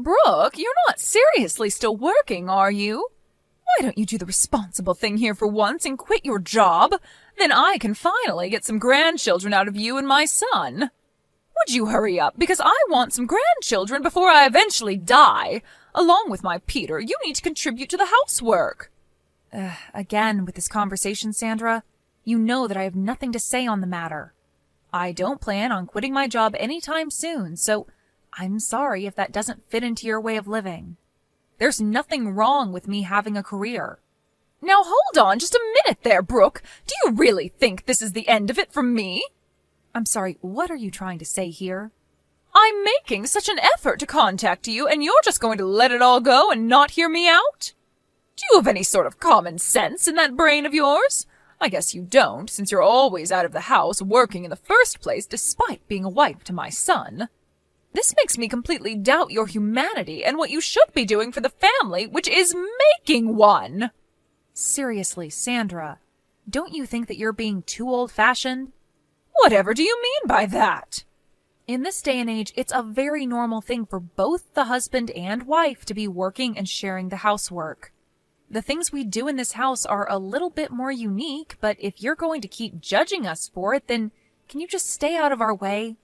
Brooke, you're not seriously still working, are you? Why don't you do the responsible thing here for once and quit your job? Then I can finally get some grandchildren out of you and my son. Would you hurry up, because I want some grandchildren before I eventually die. Along with my Peter, you need to contribute to the housework. Again, with this conversation, Sandra, you know that I have nothing to say on the matter. I don't plan on quitting my job anytime soon, so I'm sorry if that doesn't fit into your way of living. There's nothing wrong with me having a career. Now hold on just a minute there, Brooke. Do you really think this is the end of it for me? I'm sorry, what are you trying to say here? I'm making such an effort to contact you, and you're just going to let it all go and not hear me out? Do you have any sort of common sense in that brain of yours? I guess you don't, since you're always out of the house working in the first place despite being a wife to my son. This makes me completely doubt your humanity and what you should be doing for the family, which is making one. Seriously, Sandra, don't you think that you're being too old-fashioned? Whatever do you mean by that? In this day and age, it's a very normal thing for both the husband and wife to be working and sharing the housework. The things we do in this house are a little bit more unique, but if you're going to keep judging us for it, then can you just stay out of our way?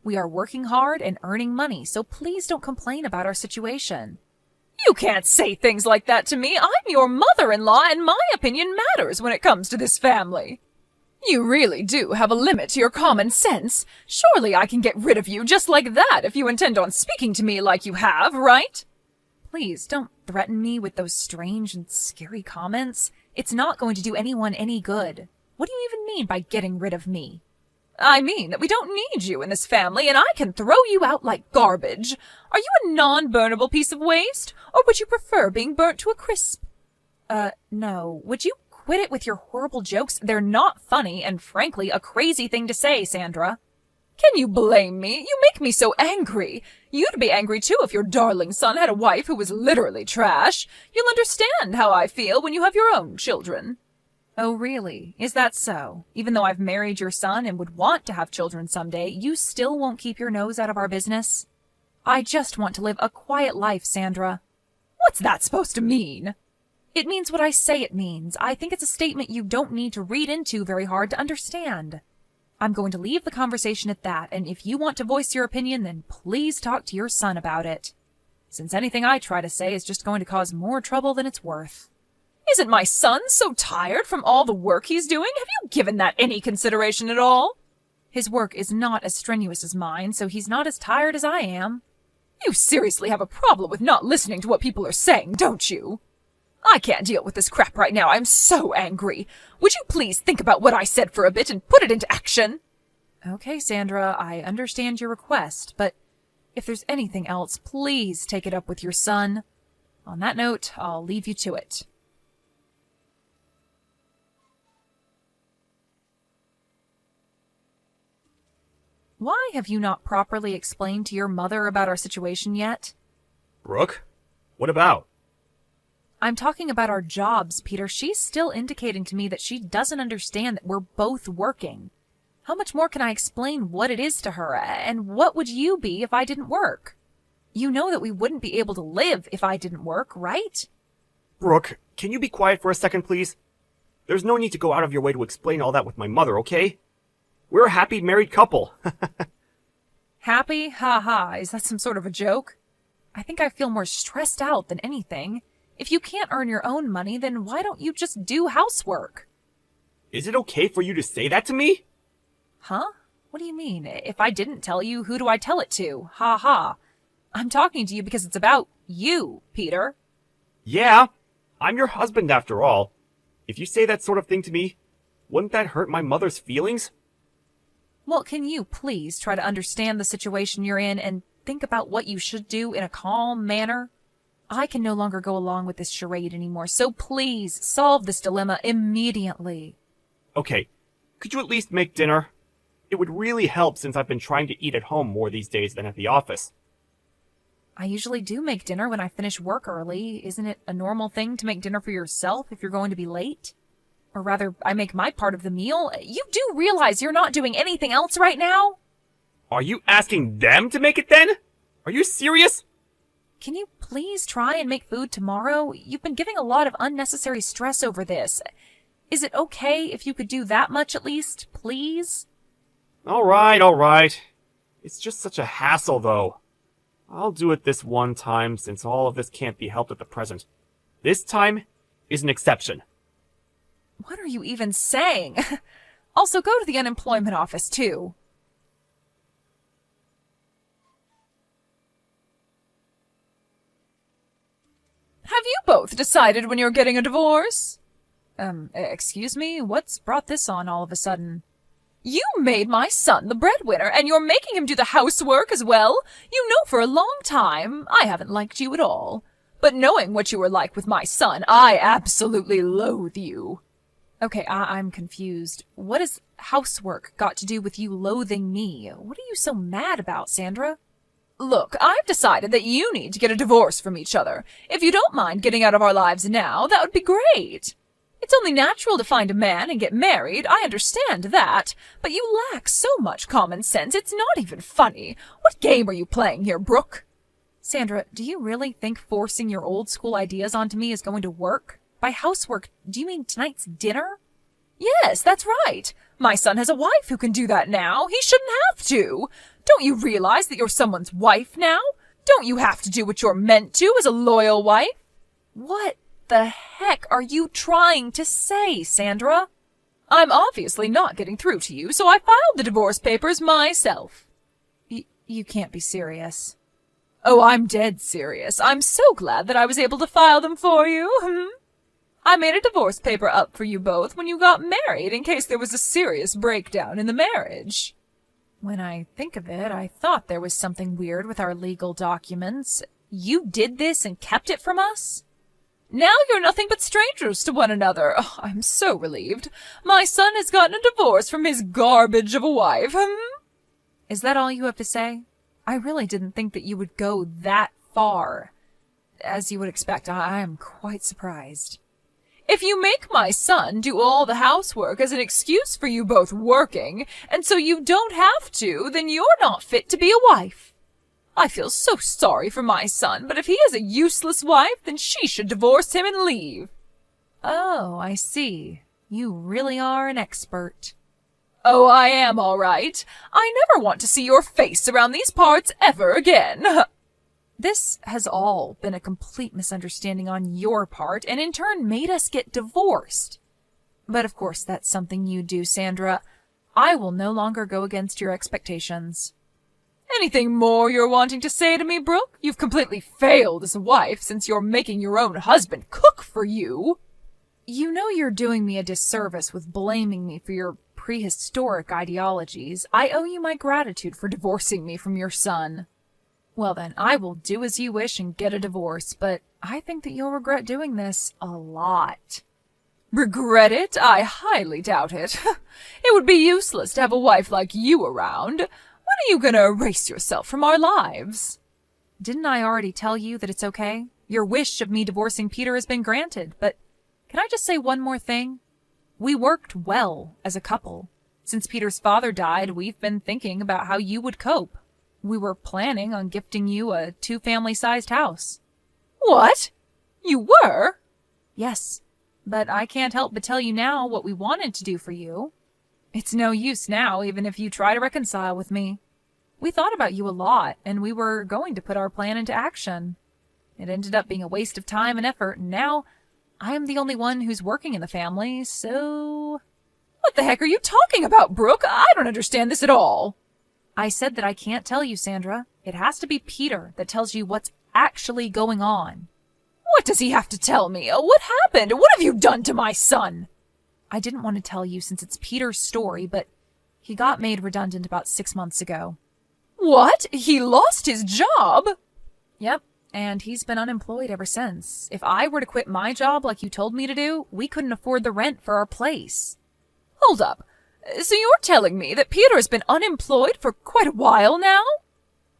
We are working hard and earning money, so please don't complain about our situation. You can't say things like that to me. I'm your mother-in-law, and my opinion matters when it comes to this family. You really do have a limit to your common sense. Surely I can get rid of you just like that if you intend on speaking to me like you have, right? Please don't threaten me with those strange and scary comments. It's not going to do anyone any good. What do you even mean by getting rid of me? I mean that we don't need you in this family, and I can throw you out like garbage. Are you a non-burnable piece of waste, or would you prefer being burnt to a crisp? No. Would you quit it with your horrible jokes? They're not funny, and frankly, a crazy thing to say, Sandra. Can you blame me? You make me so angry. You'd be angry too if your darling son had a wife who was literally trash. You'll understand how I feel when you have your own children. Oh, really? Is that so? Even though I've married your son and would want to have children someday, you still won't keep your nose out of our business? I just want to live a quiet life, Sandra. What's that supposed to mean? It means what I say it means. I think it's a statement you don't need to read into very hard to understand. I'm going to leave the conversation at that, and if you want to voice your opinion, then please talk to your son about it. Since anything I try to say is just going to cause more trouble than it's worth. Isn't my son so tired from all the work he's doing? Have you given that any consideration at all? His work is not as strenuous as mine, so he's not as tired as I am. You seriously have a problem with not listening to what people are saying, don't you? I can't deal with this crap right now. I'm so angry. Would you please think about what I said for a bit and put it into action? Okay, Sandra, I understand your request, but if there's anything else, please take it up with your son. On that note, I'll leave you to it. Why have you not properly explained to your mother about our situation yet? Brooke? What about? I'm talking about our jobs, Peter. She's still indicating to me that she doesn't understand that we're both working. How much more can I explain what it is to her, and what would you be if I didn't work? You know that we wouldn't be able to live if I didn't work, right? Brooke, can you be quiet for a second, please? There's no need to go out of your way to explain all that with my mother, okay? We're a happy married couple. Happy? Ha ha. Is that some sort of a joke? I think I feel more stressed out than anything. If you can't earn your own money, then why don't you just do housework? Is it okay for you to say that to me? Huh? What do you mean? If I didn't tell you, who do I tell it to? Ha ha. I'm talking to you because it's about you, Peter. Yeah, I'm your husband after all. If you say that sort of thing to me, wouldn't that hurt my mother's feelings? Well, can you please try to understand the situation you're in and think about what you should do in a calm manner? I can no longer go along with this charade anymore, so please solve this dilemma immediately. Okay, could you at least make dinner? It would really help since I've been trying to eat at home more these days than at the office. I usually do make dinner when I finish work early. Isn't it a normal thing to make dinner for yourself if you're going to be late? Or rather, I make my part of the meal. You do realize you're not doing anything else right now? Are you asking them to make it then? Are you serious? Can you please try and make food tomorrow? You've been giving a lot of unnecessary stress over this. Is it okay if you could do that much at least, please? All right. It's just such a hassle, though. I'll do it this one time since all of this can't be helped at the present. This time is an exception. What are you even saying? Also, go to the unemployment office, too. Have you both decided when you're getting a divorce? Excuse me? What's brought this on all of a sudden? You made my son the breadwinner, and you're making him do the housework as well? You know for a long time I haven't liked you at all. But knowing what you were like with my son, I absolutely loathe you. Okay, I'm confused. What has housework got to do with you loathing me? What are you so mad about, Sandra? Look, I've decided that you need to get a divorce from each other. If you don't mind getting out of our lives now, that would be great. It's only natural to find a man and get married, I understand that, but you lack so much common sense, it's not even funny. What game are you playing here, Brooke? Sandra, do you really think forcing your old school ideas onto me is going to work? By housework, do you mean tonight's dinner? Yes, that's right. My son has a wife who can do that now. He shouldn't have to. Don't you realize that you're someone's wife now? Don't you have to do what you're meant to as a loyal wife? What the heck are you trying to say, Sandra? I'm obviously not getting through to you, so I filed the divorce papers myself. You can't be serious. Oh, I'm dead serious. I'm so glad that I was able to file them for you. I made a divorce paper up for you both when you got married in case there was a serious breakdown in the marriage. When I think of it, I thought there was something weird with our legal documents. You did this and kept it from us? Now you're nothing but strangers to one another. Oh, I'm so relieved. My son has gotten a divorce from his garbage of a wife. Is that all you have to say? I really didn't think that you would go that far. As you would expect, I am quite surprised. If you make my son do all the housework as an excuse for you both working, and so you don't have to, then you're not fit to be a wife. I feel so sorry for my son, but if he is a useless wife, then she should divorce him and leave. Oh, I see. You really are an expert. Oh, I am all right. I never want to see your face around these parts ever again. This has all been a complete misunderstanding on your part, and in turn made us get divorced. But of course that's something you do, Sandra. I will no longer go against your expectations. Anything more you're wanting to say to me, Brooke? You've completely failed as a wife since you're making your own husband cook for you. You know you're doing me a disservice with blaming me for your prehistoric ideologies. I owe you my gratitude for divorcing me from your son. Well then, I will do as you wish and get a divorce, but I think that you'll regret doing this a lot. Regret it? I highly doubt it. It would be useless to have a wife like you around. When are you gonna erase yourself from our lives? Didn't I already tell you that it's okay? Your wish of me divorcing Peter has been granted, but can I just say one more thing? We worked well as a couple. Since Peter's father died, we've been thinking about how you would cope. We were planning on gifting you a 2-family-sized house. What? You were? Yes, but I can't help but tell you now what we wanted to do for you. It's no use now, even if you try to reconcile with me. We thought about you a lot, and we were going to put our plan into action. It ended up being a waste of time and effort, and now I am the only one who's working in the family, so... What the heck are you talking about, Brooke? I don't understand this at all. I said that I can't tell you, Sandra. It has to be Peter that tells you what's actually going on. What does he have to tell me? What happened? What have you done to my son? I didn't want to tell you since it's Peter's story, but he got made redundant about 6 months ago. What? He lost his job? Yep, and he's been unemployed ever since. If I were to quit my job like you told me to do, we couldn't afford the rent for our place. Hold up. So you're telling me that Peter has been unemployed for quite a while now?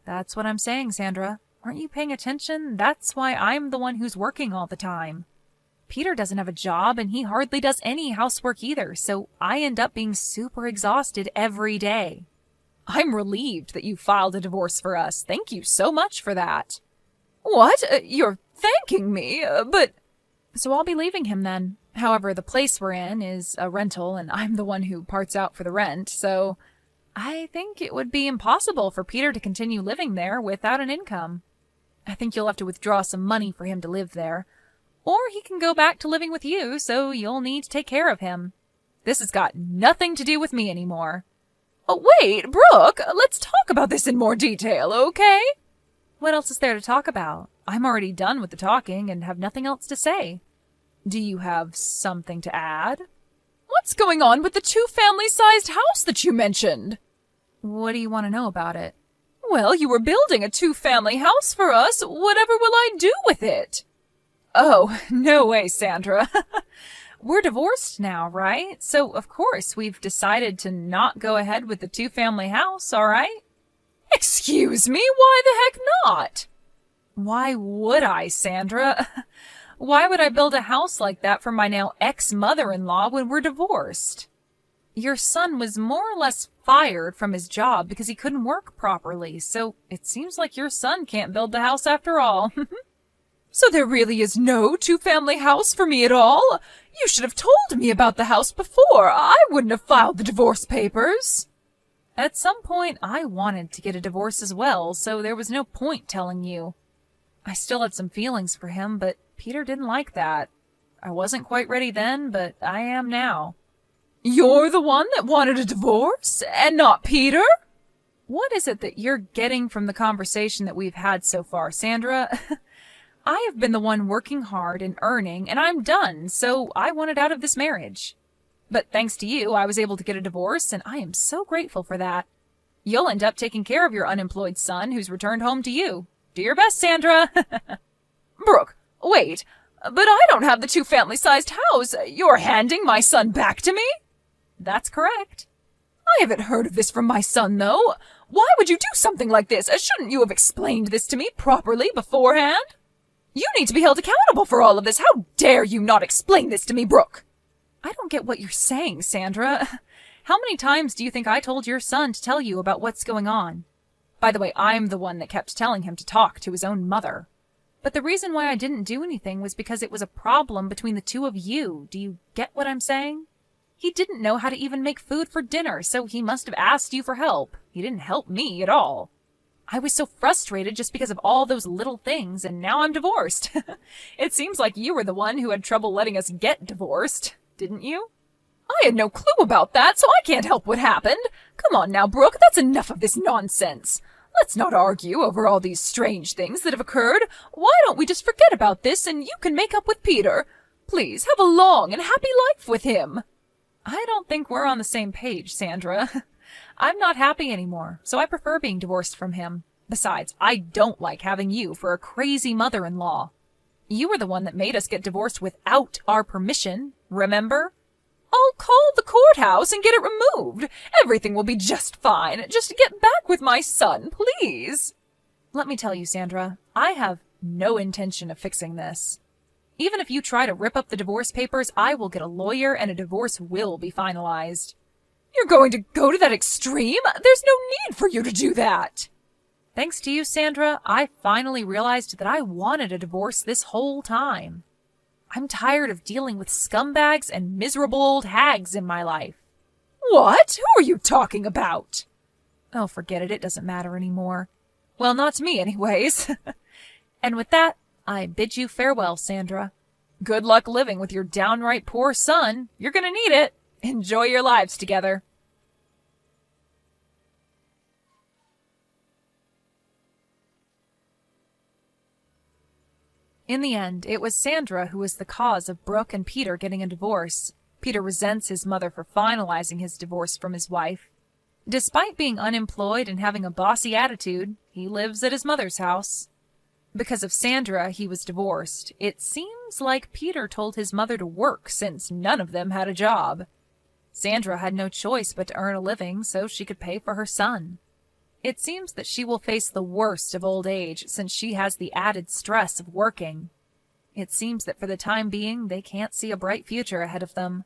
That's what I'm saying, Sandra. Aren't you paying attention? That's why I'm the one who's working all the time. Peter doesn't have a job, and he hardly does any housework either, so I end up being super exhausted every day. I'm relieved that you filed a divorce for us. Thank you so much for that. What? You're thanking me? But... So I'll be leaving him then. However, the place we're in is a rental, and I'm the one who parts out for the rent, so I think it would be impossible for Peter to continue living there without an income. I think you'll have to withdraw some money for him to live there, or he can go back to living with you, so you'll need to take care of him. This has got nothing to do with me anymore. Oh, wait, Brooke, let's talk about this in more detail, okay? What else is there to talk about? I'm already done with the talking and have nothing else to say. Do you have something to add? What's going on with the 2-family-sized house that you mentioned? What do you want to know about it? Well, you were building a 2-family house for us. Whatever will I do with it? Oh, no way, Sandra. We're divorced now, right? So, of course, we've decided to not go ahead with the 2-family house, all right? Excuse me, why the heck not? Why would I, Sandra? Why would I build a house like that for my now ex-mother-in-law when we're divorced? Your son was more or less fired from his job because he couldn't work properly, so it seems like your son can't build the house after all. So there really is no 2-family house for me at all? You should have told me about the house before. I wouldn't have filed the divorce papers. At some point, I wanted to get a divorce as well, so there was no point telling you. I still had some feelings for him, but Peter didn't like that. I wasn't quite ready then, but I am now. You're the one that wanted a divorce, and not Peter? What is it that you're getting from the conversation that we've had so far, Sandra? I have been the one working hard and earning, and I'm done, so I wanted out of this marriage. But thanks to you, I was able to get a divorce, and I am so grateful for that. You'll end up taking care of your unemployed son who's returned home to you. Do your best, Sandra. Brooke, wait, but I don't have the 2-family-sized house. You're handing my son back to me? That's correct. I haven't heard of this from my son, though. Why would you do something like this? Shouldn't you have explained this to me properly beforehand? You need to be held accountable for all of this. How dare you not explain this to me, Brooke? I don't get what you're saying, Sandra. How many times do you think I told your son to tell you about what's going on? By the way, I'm the one that kept telling him to talk to his own mother. But the reason why I didn't do anything was because it was a problem between the two of you. Do you get what I'm saying? He didn't know how to even make food for dinner, so he must have asked you for help. He didn't help me at all. I was so frustrated just because of all those little things, and now I'm divorced. It seems like you were the one who had trouble letting us get divorced, didn't you? I had no clue about that, so I can't help what happened. Come on now, Brooke, that's enough of this nonsense. Let's not argue over all these strange things that have occurred. Why don't we just forget about this and you can make up with Peter? Please, have a long and happy life with him. I don't think we're on the same page, Sandra. I'm not happy anymore, so I prefer being divorced from him. Besides, I don't like having you for a crazy mother-in-law. You were the one that made us get divorced without our permission, remember? I'll call the courthouse and get it removed. Everything will be just fine. Just get back with my son, please. Let me tell you, Sandra, I have no intention of fixing this. Even if you try to rip up the divorce papers, I will get a lawyer and a divorce will be finalized. You're going to go to that extreme? There's no need for you to do that. Thanks to you, Sandra, I finally realized that I wanted a divorce this whole time. I'm tired of dealing with scumbags and miserable old hags in my life. What? Who are you talking about? Oh, forget it. It doesn't matter anymore. Well, not to me, anyways. And with that, I bid you farewell, Sandra. Good luck living with your downright poor son. You're gonna need it. Enjoy your lives together. In the end, it was Sandra who was the cause of Brooke and Peter getting a divorce. Peter resents his mother for finalizing his divorce from his wife. Despite being unemployed and having a bossy attitude, he lives at his mother's house. Because of Sandra, he was divorced. It seems like Peter told his mother to work since none of them had a job. Sandra had no choice but to earn a living so she could pay for her son. It seems that she will face the worst of old age since she has the added stress of working. It seems that for the time being, they can't see a bright future ahead of them.